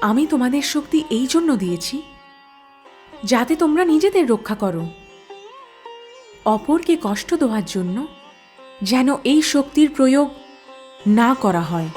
আমি তোমাদের শক্তি এই জন্য দিয়েছি যাতে তোমরা নিজেদের রক্ষা করো, অপরকে কষ্ট দেওয়ার জন্য যেন এই শক্তির প্রয়োগ না করা হয়।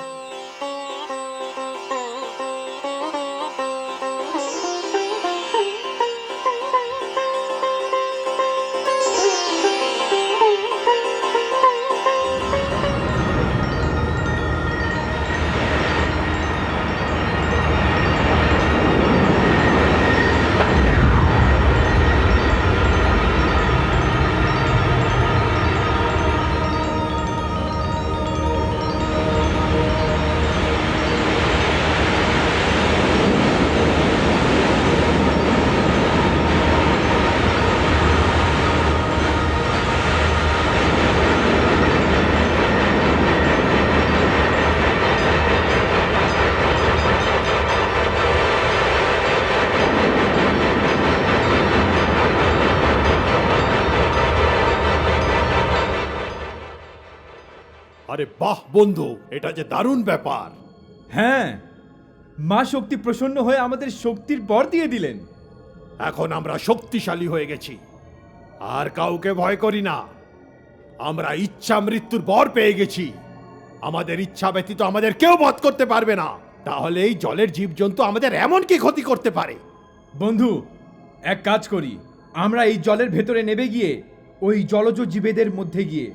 আরে বাহ বন্ধু, এটা যে দারুণ ব্যাপার। হ্যাঁ, মা শক্তি প্রসন্ন হয়ে আমাদের শক্তির বর দিয়ে দিলেন। এখন আমরা শক্তিশালী হয়ে গেছি, আর কাউকে ভয় করি না। আমরা ইচ্ছা মৃত্যুর বর পেয়ে গেছি। আমাদের ইচ্ছা ব্যতীত আমাদের কেউ বধ করতে পারবে না। তাহলে এই জলের জীবজন্তু আমাদের এমন কি ক্ষতি করতে পারে? বন্ধু, এক কাজ করি, আমরা এই জলের ভেতরে নেমে গিয়ে ওই জলজ জীবেদের মধ্যে গিয়ে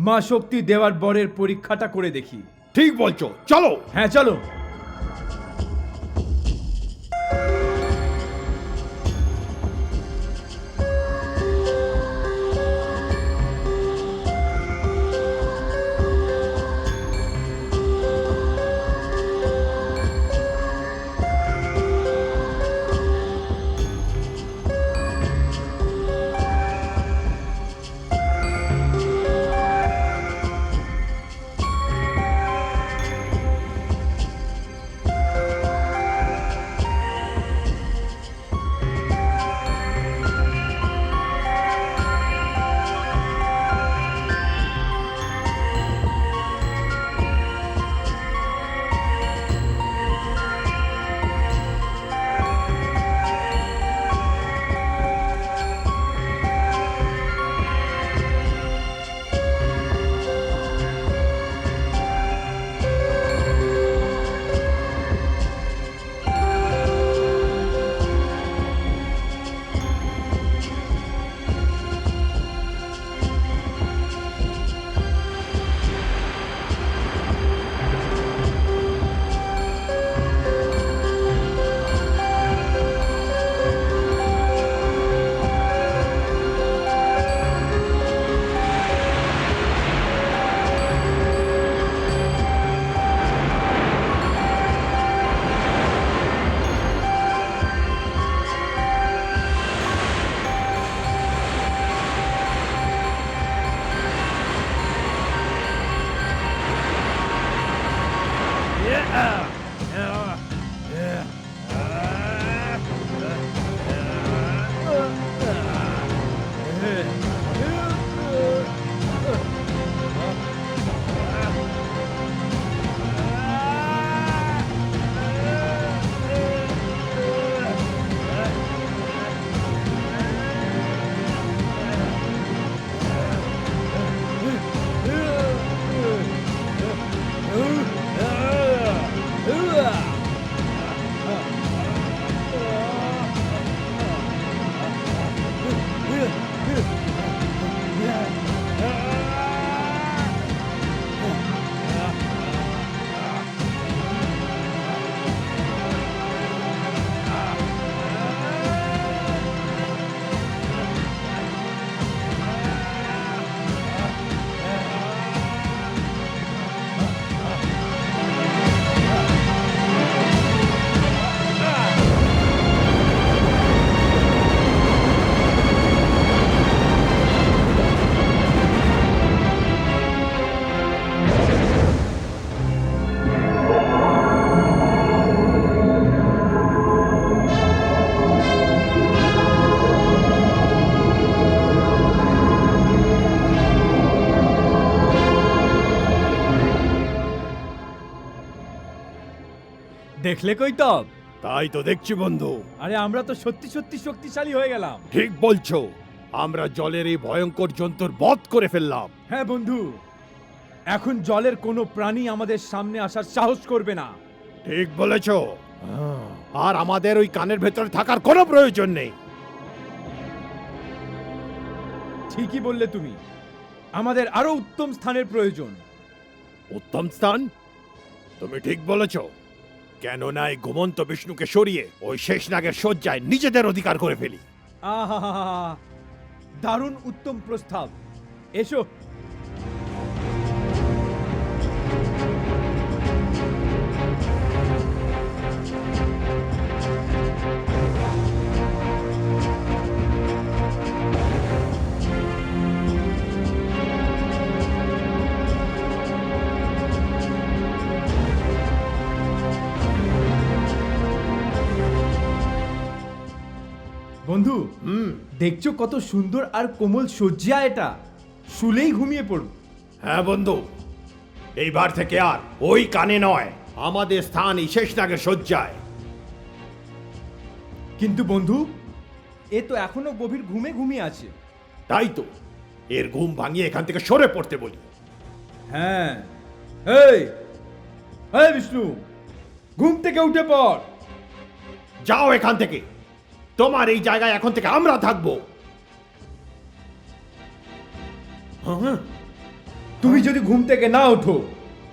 মা শক্তি দেওয়ার বরের পরীক্ষাটা করে দেখি। ঠিক বলছো, চলো। হ্যাঁ চলো। দেখলে কৈতব, তাই তো দেখছি বন্ধু। আরে আমরা তো সত্যি সত্যি শক্তিশালী হয়ে গেলাম। ঠিক বলছো, আমরা জলের এই ভয়ঙ্কর জন্তুর বধ করে ফেললাম। হ্যাঁ বন্ধু, এখন জলের কোনো প্রাণী আমাদের সামনে আসার সাহস করবে না। ঠিক বলেছ। আর আমাদের ওই কানের ভেতরে থাকার কোনো প্রয়োজন নেই। ঠিকই বললে তুমি, আমাদের আরো উত্তম স্থানের প্রয়োজন। উত্তম স্থান? তুমি ঠিক বলেছ। কেননা এই ঘুমন্ত বিষ্ণুকে সরিয়ে ওই শেষনাগের শয্যায় নিজেদের অধিকার করে ফেলি। আহা, দারুণ উত্তম প্রস্তাব। এসো। বন্ধু, দেখছো কত সুন্দর আর কোমল শয্যা এটা, শুলেই ঘুমিয়ে পড়ব। হ্যাঁ বন্ধু, এইবার থেকে আর ওই কানে নয়, আমাদের স্থান এই শেষনাগের শয্যায়। কিন্তু বন্ধু, এ তো এখনো গভীর ঘুমে ঘুমিয়ে আছে। তাই তো, এর ঘুম ভাঙিয়ে এখান থেকে সরে পড়তে বলি। হ্যাঁ, এই এই বিষ্ণু, ঘুম থেকে উঠে পড়। যাও এখান থেকে, তোমার এই জায়গায় এখন থেকে আমরা থাকবো। তুমি যদি ঘুম থেকে না ওঠো,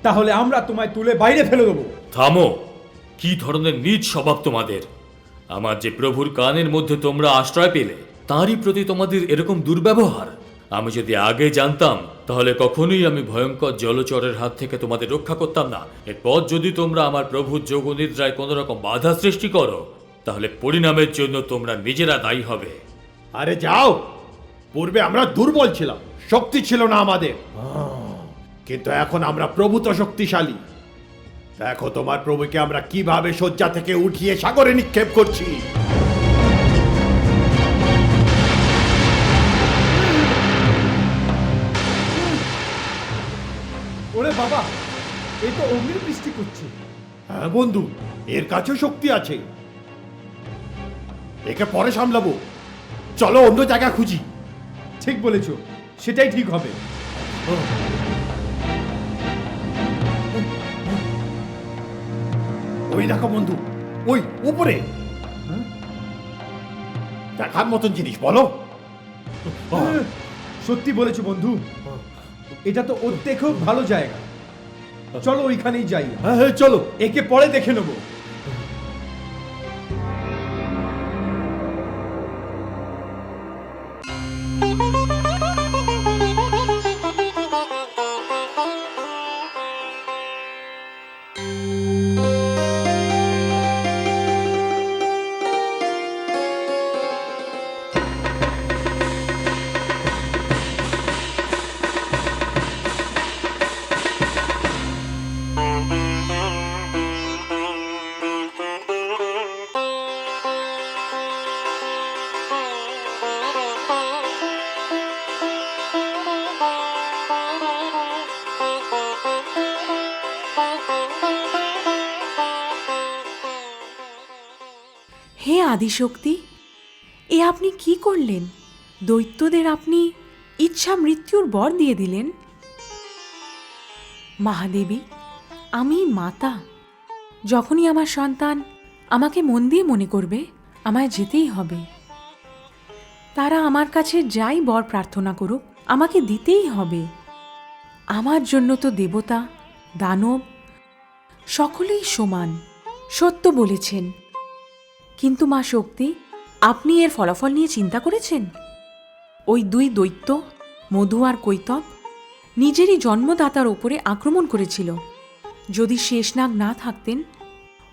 তাহলে আমরা তোমায় তুলে বাইরে ফেলে দেবো। থামো! কি ধরনের নীচ স্বভাব তোমাদের! আমার যে প্রভুর কানের মধ্যে তোমরা আশ্রয় পেলে, তারই প্রতি তোমাদের এরকম দুর্ব্যবহার! আমি যদি আগে জানতাম, তাহলে কখনোই আমি ভয়ঙ্কর জলচরের হাত থেকে তোমাদের রক্ষা করতাম না। এরপর যদি তোমরা আমার প্রভুর যোগনিদ্রায় কোনো রকম বাধা সৃষ্টি করো, তাহলে পরিণামের জন্য তোমরা নিজেরা দায়ী হবে। আরে যাও, পূর্বে আমরা দুর্বল ছিলাম, শক্তি ছিল না আমাদের, কিন্তু এখন আমরা প্রভূত শক্তিশালী। দেখো তোমার প্রভুকে আমরা কিভাবে শয্যা থেকে উঠিয়ে সাগরে নিক্ষেপ করছি। ওরে বাবা, এ তো অগ্নি বৃষ্টি করছে। হ্যাঁ বন্ধু, এর কাছেও শক্তি আছে। একে পরে সামলাবো, চলো অন্য জায়গা খুঁজি। ঠিক বলেছো, সেটাই ঠিক হবে। ওই দেখো বন্ধু, ওই উপরে দেখার মতন জিনিস, বলো। সত্যি বলেছো বন্ধু, এটা তো ওর থেকেও ভালো জায়গা। চলো ওইখানেই যাই। হ্যাঁ হ্যাঁ চলো। একে পরে দেখে নেবো। হে আদিশক্তি, এ আপনি কি করলেন? দৈত্যদের আপনি ইচ্ছা মৃত্যুর বর দিয়ে দিলেন। মহাদেবী, আমি মাতা। যখনই আমার সন্তান আমাকে মন দিয়ে মনে করবে, আমায় যেতেই হবে। তারা আমার কাছে যাই বর প্রার্থনা করুক, আমাকে দিতেই হবে। আমার জন্য তো দেবতা, দানব সকলেই সমান, সত্য বলেছেন। কিন্তু মা শক্তি, আপনি এর ফলাফল নিয়ে চিন্তা করেছেন? ওই দুই দৈত্য, মধু আর কৈতব, নিজেরই জন্মদাতার ওপরে আক্রমণ করেছিল। যদি শেষনাগ না থাকতেন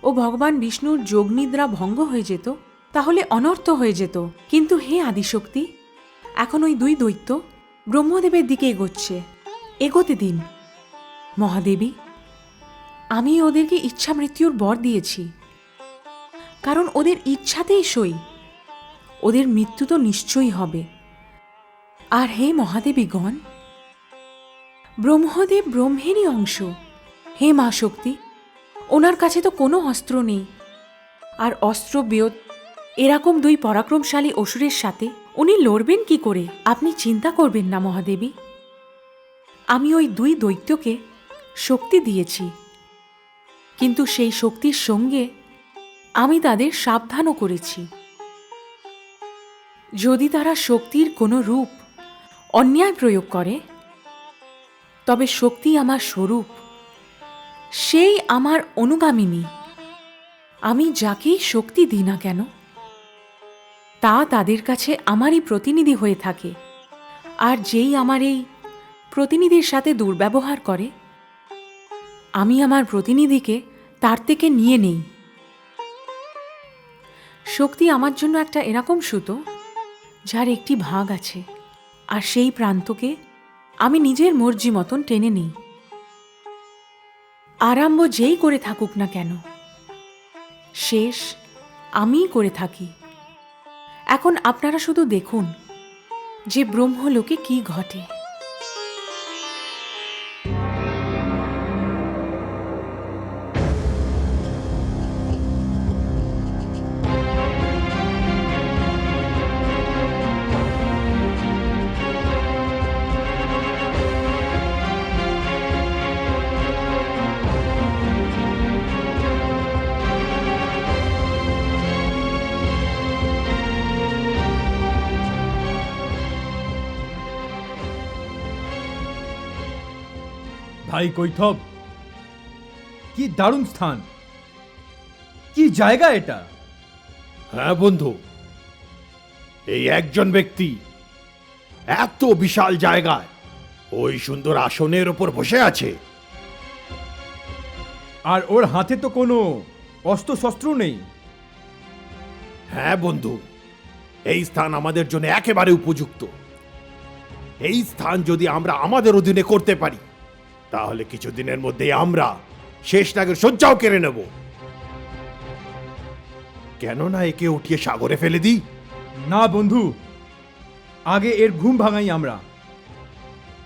ও ভগবান বিষ্ণুর যোগনিদ্রা ভঙ্গ হয়ে যেত, তাহলে অনর্থ হয়ে যেত। কিন্তু হে আদিশক্তি, এখন ওই দুই দৈত্য ব্রহ্মদেবের দিকে এগোচ্ছে। এগোতে দিন। মহাদেবী, আমি ওদেরকে ইচ্ছা মৃত্যুর বর দিয়েছি, কারণ ওদের ইচ্ছাতেই সই। ওদের মৃত্যু তো নিশ্চয়ই হবে। আর হে মহাদেবীগণ, ব্রহ্মদেব ব্রহ্মেরই অংশ। হে মা শক্তি, ওনার কাছে তো কোনো অস্ত্র নেই, আর অস্ত্রবিয়োত এরকম দুই পরাক্রমশালী অসুরের সাথে উনি লড়বেন কি করে? আপনি চিন্তা করবেন না মহাদেবী। আমি ওই দুই দৈত্যকে শক্তি দিয়েছি, কিন্তু সেই শক্তির সঙ্গে আমি তাদের সাবধানও করেছি। যদি তারা শক্তির কোনো রূপ অন্যায় প্রয়োগ করে, তবে শক্তি আমার স্বরূপ, সেই আমার অনুগামিনী। আমি যাকেই শক্তি দিই না কেন, তা তাদের কাছে আমারই প্রতিনিধি হয়ে থাকে। আর যেই আমার এই প্রতিনিধির সাথে দুর্ব্যবহার করে, আমি আমার প্রতিনিধিকে তার থেকে নিয়ে নেই। শক্তি আমার জন্য একটা এরকম সুতো, যার একটি ভাগ আছে, আর সেই প্রান্তকে আমি নিজের মর্জি মতন টেনে নিই। আরম্ভ যেই করে থাকুক না কেন, শেষ আমিই করে থাকি। এখন আপনারা শুধু দেখুন যে ব্রহ্মলোকে কি ঘটে। ভাই কৈথব, কি দারুণ স্থান, কি জায়গা এটা! হ্যাঁ বন্ধু, এই একজন ব্যক্তি এত বিশাল জায়গায় ওই সুন্দর আসনের ওপর বসে আছে। আর ওর হাতে তো কোনো অস্ত্রশস্ত্র নেই। হ্যাঁ বন্ধু, এই স্থান আমাদের জন্য একেবারে উপযুক্ত। এই স্থান যদি আমরা আমাদের অধীনে করতে পারি, তাহলে কিছুদিনের মধ্যেই আমরা শেষনাগের শয্যাও কেড়ে নেব। কেননা একে উঠিয়ে সাগরে ফেলে দিই? না বন্ধু, আগে এর ঘুম ভাঙাই আমরা।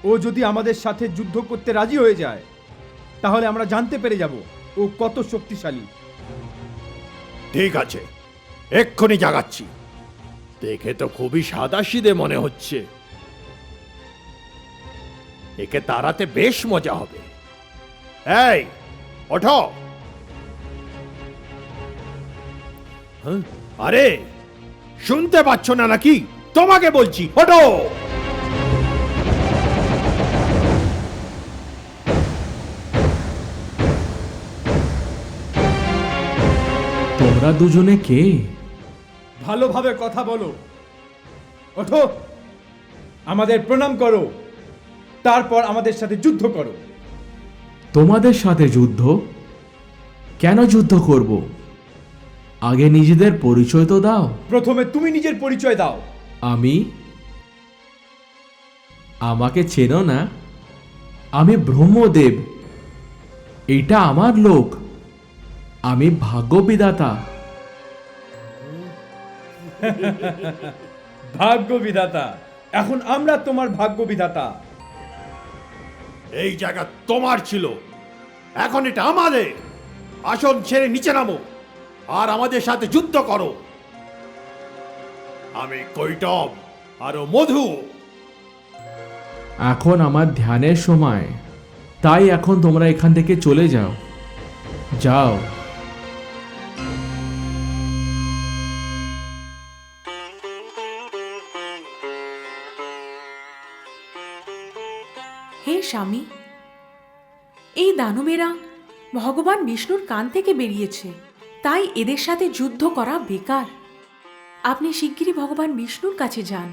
ও যদি আমাদের সাথে যুদ্ধ করতে রাজি হয়ে যায়, তাহলে আমরা জানতে পেরে যাব ও কত শক্তিশালী। ঠিক আছে, এক্ষুনি জাগাচ্ছি। দেখে তো খুবই সাদাসিধে মনে হচ্ছে। একে তাড়াতে বেশ মজা হবে। এই ওঠো। হ্যাঁ? আরে শুনতে পাচ্ছ না নাকি? তোমাকে বলছি, ওঠো। তোমরা দুজনে কে? ভালোভাবে কথা বলো। ওঠো, আমাদের প্রণাম করো, তারপর আমাদের সাথে যুদ্ধ করো। তোমাদের সাথে যুদ্ধ? কেন যুদ্ধ করব? আগে নিজেদের পরিচয় তো দাও। প্রথমে তুমি নিজের পরিচয় দাও। আমি? আমাকে চেনো না? আমি ব্রহ্মদেব। এটা আমার লোক। আমি ভাগ্য বিধাতা। ভাগ্য বিধাতা? এখন আমরা তোমার ভাগ্য বিধাতা। এই জায়গা তোমার ছিল, এখন এটা আমাদের। আসন ছেড়ে নিচে নামো আর আমাদের সাথে যুদ্ধ করো। আমি কৈটব আর ও মধু। এখন আমার ধ্যানের সময়, তাই এখন তোমরা এখান থেকে চলে যাও। যাও। হে স্বামী, এই দানবেরা ভগবান বিষ্ণুর কান থেকে বেরিয়েছে, তাই এদের সাথে যুদ্ধ করা বেকার। আপনি শিগগিরই ভগবান বিষ্ণুর কাছে যান,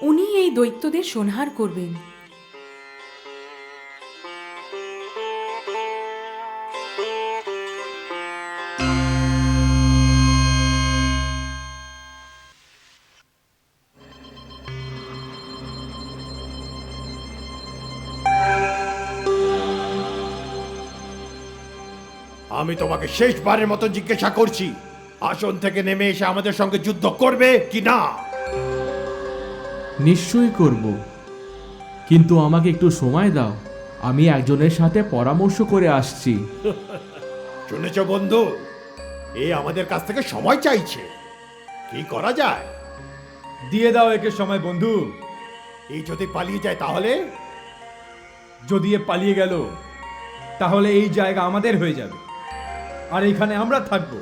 উনি এই দৈত্যদের সংহার করবেন। আমি তোমাকে শেষবারের মতো জিজ্ঞাসা করছি, আসন থেকে নেমে এসে আমাদের সঙ্গে যুদ্ধ করবে কি না? নিশ্চয়ই করব, কিন্তু আমাকে একটু সময় দাও। আমি একজনের সাথে পরামর্শ করে আসছি। শুনেছ বন্ধু, এ আমাদের কাছ থেকে সময় চাইছে। কি করা যায়? দিয়ে দাও একে সময় বন্ধু। এই যদি পালিয়ে যায় তাহলে? যদি এ পালিয়ে গেল তাহলে এই জায়গা আমাদের হয়ে যাবে, আর এখানে আমরা থাকব।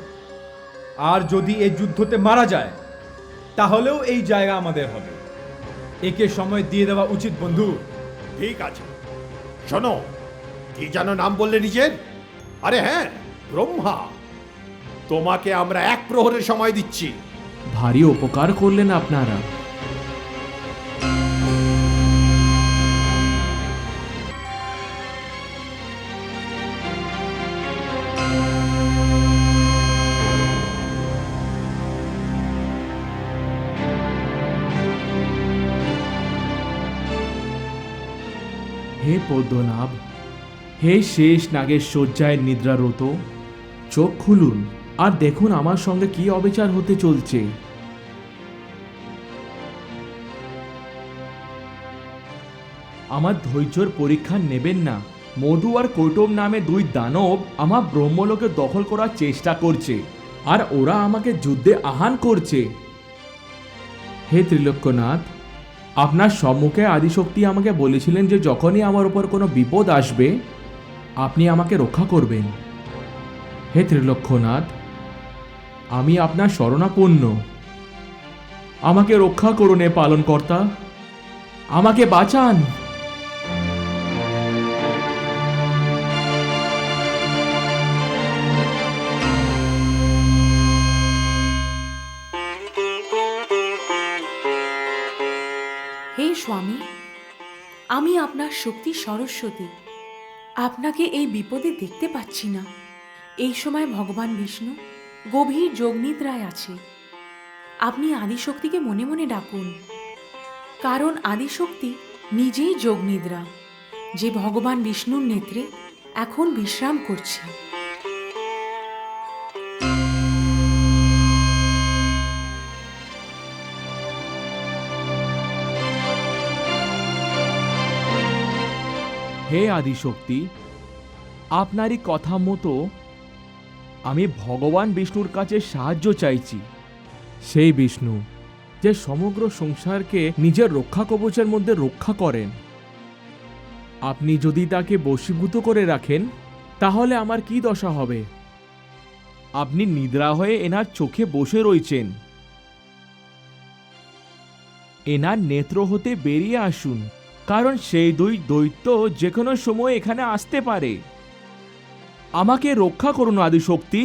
আর যদি এই যুদ্ধতে মারা যায় তাহলেও এই জায়গা আমাদের হবে। একে সময় দিয়ে দেওয়া উচিত বন্ধু। ঠিক আছে, শোনো, কি যেন নাম বললে নিজের? আরে হ্যাঁ, ব্রহ্মা। তোমাকে আমরা 1 প্রহরের সময় দিচ্ছি। ভারী উপকার করলেন আপনারা। হে পদ্মনাভ, হে শেষ নাগের শয্যায় নিদ্রারত, চোখ খুলুন আর দেখুন আমার সঙ্গে কি অবিচার হতে চলছে। আমার ধৈর্যর পরীক্ষা নেবেন না। মধু আর কৈটব নামে 2 দানব আমার ব্রহ্মলোকে দখল করার চেষ্টা করছে, আর ওরা আমাকে যুদ্ধে আহ্বান করছে। হে ত্রিলোক্যনাথ, আপনার সম্মুখে আদিশক্তি আমাকে বলেছিলেন যে যখনই আমার উপর কোনো বিপদ আসবে আপনি আমাকে রক্ষা করবেন। হে ত্রিলোক্যনাথ, আমি আপনার শরণাপন্ন। আমাকে রক্ষা করুন হে পালনকর্তা, আমাকে বাঁচান। হে স্বামী, আমি আপনার শক্তি সরস্বতী। আপনাকে এই বিপদে দেখতে পাচ্ছি না। এই সময় ভগবান বিষ্ণু গভীর যোগনিদ্রায় আছে। আপনি আদিশক্তিকে মনে মনে ডাকুন, কারণ আদিশক্তি নিজেই যোগনিদ্রা, যে ভগবান বিষ্ণুর নেত্রে এখন বিশ্রাম করছে। হে আদিশক্তি, আপনারই কথা মতো আমি ভগবান বিষ্ণুর কাছে সাহায্য চাইছি। সেই বিষ্ণু যে সমগ্র সংসারকে নিজের রক্ষা কবচের মধ্যে রক্ষা করেন। আপনি যদি তাকে বশীভূত করে রাখেন তাহলে আমার কি দশা হবে? আপনি নিদ্রা হয়ে এনার চোখে বসে রয়েছেন। এনার নেত্র হতে বেরিয়ে আসুন, কারণ সেই 2 দৈত্য যে কোনো সময় এখানে আসতে পারে। আমাকে রক্ষা করুন আদিশক্তি,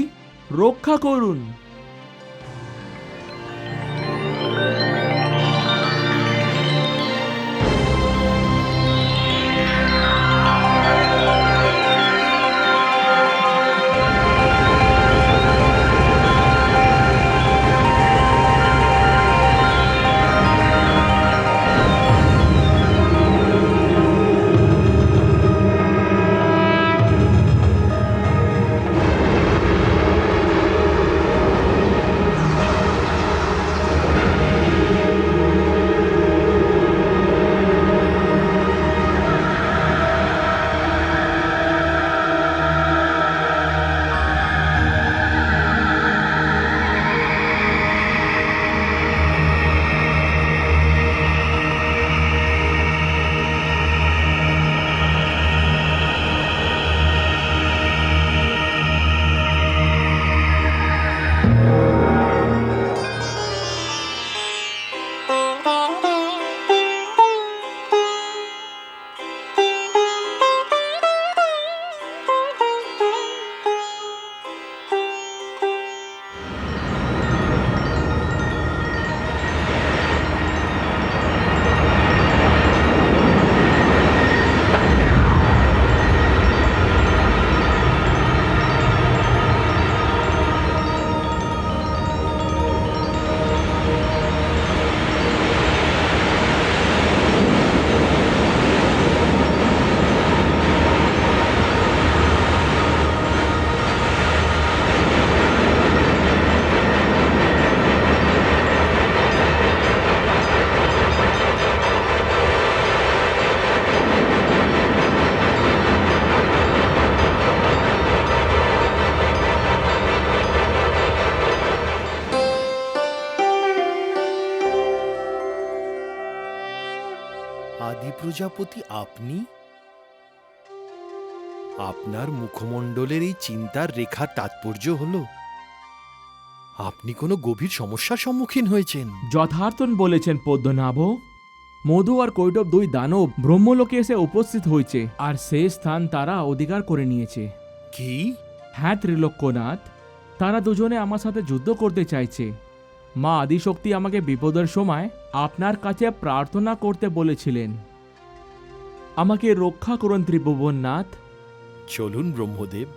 রক্ষা করুন। আদি প্রজাপতি আপনি? আপনার মুখমণ্ডলের এই চিন্তার রেখার তাৎপর্য হলো আপনি কোনো গভীর সমস্যার সম্মুখীন হয়েছেন। যথার্থন বলেছেন পদ্মনাভ। মধু আর কৈটব দুই দানব ব্রহ্মলোকে এসে উপস্থিত হয়েছে, আর সেই স্থান তারা অধিকার করে নিয়েছে। কি? হ্যাঁ ত্রিলোক্যনাথ, তারা দুজনে আমার সাথে যুদ্ধ করতে চাইছে। মা আদিশক্তি আমাকে বিপদের সময় আপনার কাছে প্রার্থনা করতে বলেছিলেন। আমাকে রক্ষা করুন ত্রিভুবননাথ। চলুন ব্রহ্মদেব।